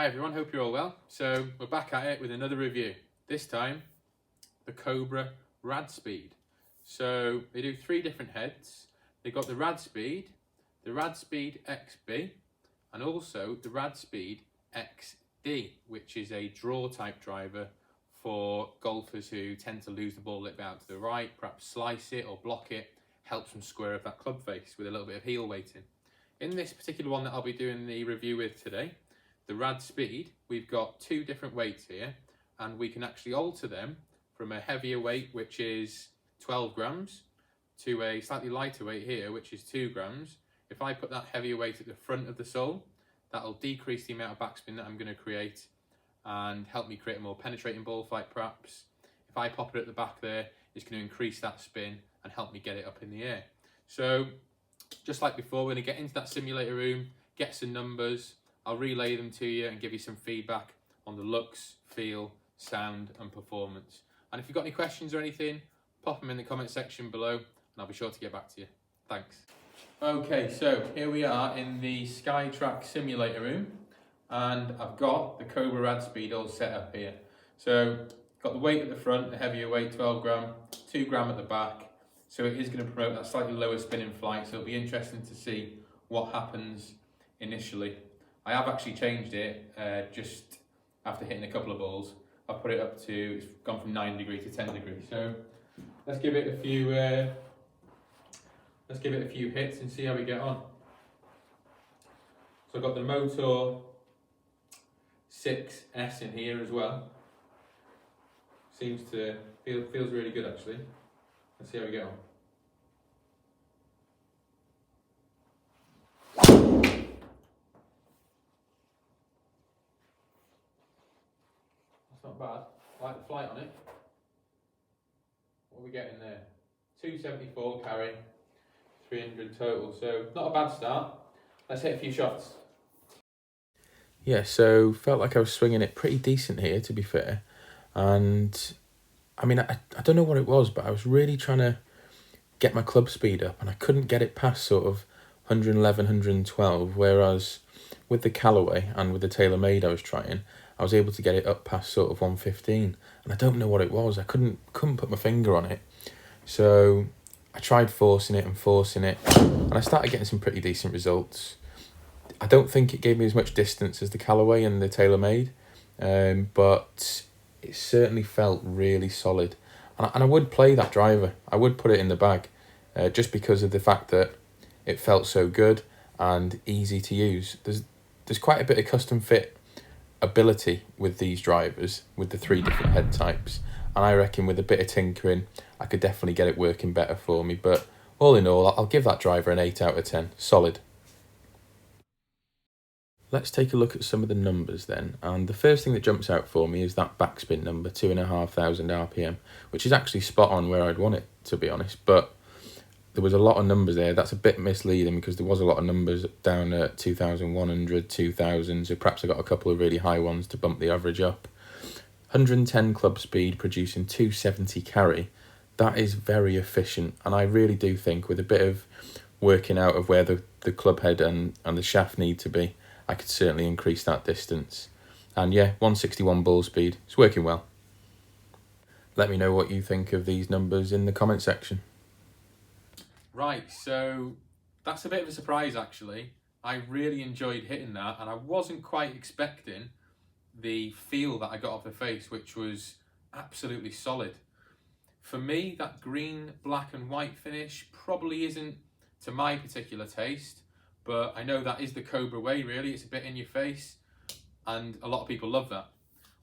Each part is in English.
Hi everyone, hope you're all well. So we're back at it with another review. This time, the Cobra RAD Speed. So they do 3 different heads. They've got the Radspeed, the Radspeed XB, and also the Radspeed XD, which is a draw type driver for golfers who tend to lose the ball a little bit out to the right, perhaps slice it or block it, helps them square up that club face with a little bit of heel weighting. In this particular one that I'll be doing the review with today, the Radspeed, we've got 2 different weights here, and we can actually alter them from a heavier weight, which is 12 grams, to a slightly lighter weight here, which is 2 grams. If I put that heavier weight at the front of the sole, that'll decrease the amount of backspin that I'm going to create and help me create a more penetrating ball flight perhaps. If I pop it at the back there, it's going to increase that spin and help me get it up in the air. So just like before, we're going to get into that simulator room, get some numbers, I'll relay them to you and give you some feedback on the looks, feel, sound and performance. And if you've got any questions or anything, pop them in the comment section below and I'll be sure to get back to you. Thanks. Okay, so here we are in the skytrak simulator room and I've got the Cobra RAD Speed all set up here. So got the weight at the front, the heavier weight, 12 gram, 2 gram at the back. So it is going to promote that slightly lower spin in flight, so it'll be interesting to see what happens initially. I have actually changed it just after hitting a couple of balls. I've put it up to, it's gone from 9 degrees to 10 degrees. So let's give it a few hits and see how we get on. So I've got the Motor 6S in here as well. Seems to feels really good actually. Let's see how we get on. Not bad. I like the flight on it. What are we getting there? 274 carry, 300 total. So not a bad start. Let's hit a few shots. Yeah, so felt like I was swinging it pretty decent here, to be fair. And I mean, I don't know what it was, but I was really trying to get my club speed up and I couldn't get it past sort of 111, 112, whereas with the Callaway and with the TaylorMade I was trying, I was able to get it up past sort of 115, and I don't know what it was. I couldn't put my finger on it. So I tried forcing it, and I started getting some pretty decent results. I don't think it gave me as much distance as the Callaway and the TaylorMade, but it certainly felt really solid. And I would play that driver. I would put it in the bag, just because of the fact that it felt so good and easy to use. There's quite a bit of custom fit ability with these drivers, with the 3 different head types, and I reckon with a bit of tinkering I could definitely get it working better for me. But all in all, I'll give that driver an 8 out of 10. Solid. Let's take a look at some of the numbers then, and the first thing that jumps out for me is that backspin number, 2,500 RPM, which is actually spot on where I'd want it, to be honest. But there was a lot of numbers there. That's a bit misleading because there was a lot of numbers down at 2,100, 2,000, so perhaps I got a couple of really high ones to bump the average up. 110 club speed producing 270 carry. That is very efficient, and I really do think with a bit of working out of where the club head and the shaft need to be, I could certainly increase that distance. And yeah, 161 ball speed. It's working well. Let me know what you think of these numbers in the comment section. Right, so that's a bit of a surprise actually. I really enjoyed hitting that and I wasn't quite expecting the feel that I got off the face, which was absolutely solid. For me, that green, black and white finish probably isn't to my particular taste, but I know that is the Cobra way really. It's a bit in your face and a lot of people love that.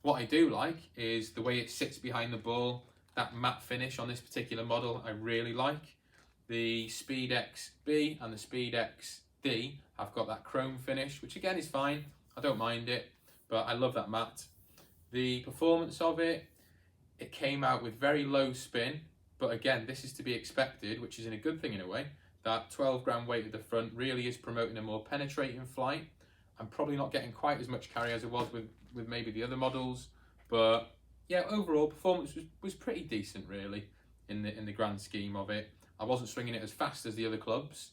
What I do like is the way it sits behind the ball, that matte finish on this particular model I really like. The Speed XB and the Speed XD have got that chrome finish, which again is fine. I don't mind it, but I love that matte. The performance of it came out with very low spin, but again, this is to be expected, which is a good thing in a way. That 12 gram weight at the front really is promoting a more penetrating flight. I'm probably not getting quite as much carry as it was with maybe the other models, but yeah, overall performance was pretty decent really in the grand scheme of it. I wasn't swinging it as fast as the other clubs.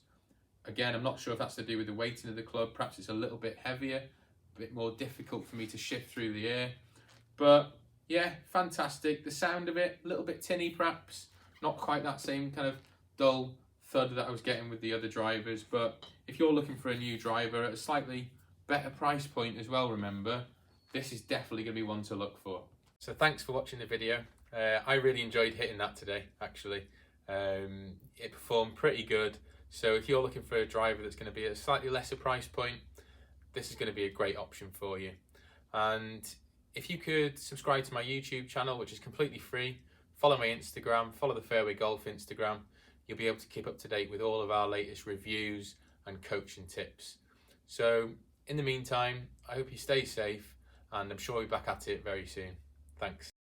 Again, I'm not sure if that's to do with the weighting of the club. Perhaps it's a little bit heavier, bit more difficult for me to shift through the air. But yeah, fantastic. The sound of it, a little bit tinny perhaps, not quite that same kind of dull thud that I was getting with the other drivers. But if you're looking for a new driver at a slightly better price point as well, remember, this is definitely going to be one to look for. So thanks for watching the video. I really enjoyed hitting that today, actually. It performed pretty good. So if you're looking for a driver that's going to be at a slightly lesser price point, this is going to be a great option for you. And if you could subscribe to my YouTube channel, which is completely free, follow my Instagram, follow the Fairway Golf Instagram, you'll be able to keep up to date with all of our latest reviews and coaching tips. So in the meantime, I hope you stay safe, and I'm sure we'll be back at it very soon. Thanks.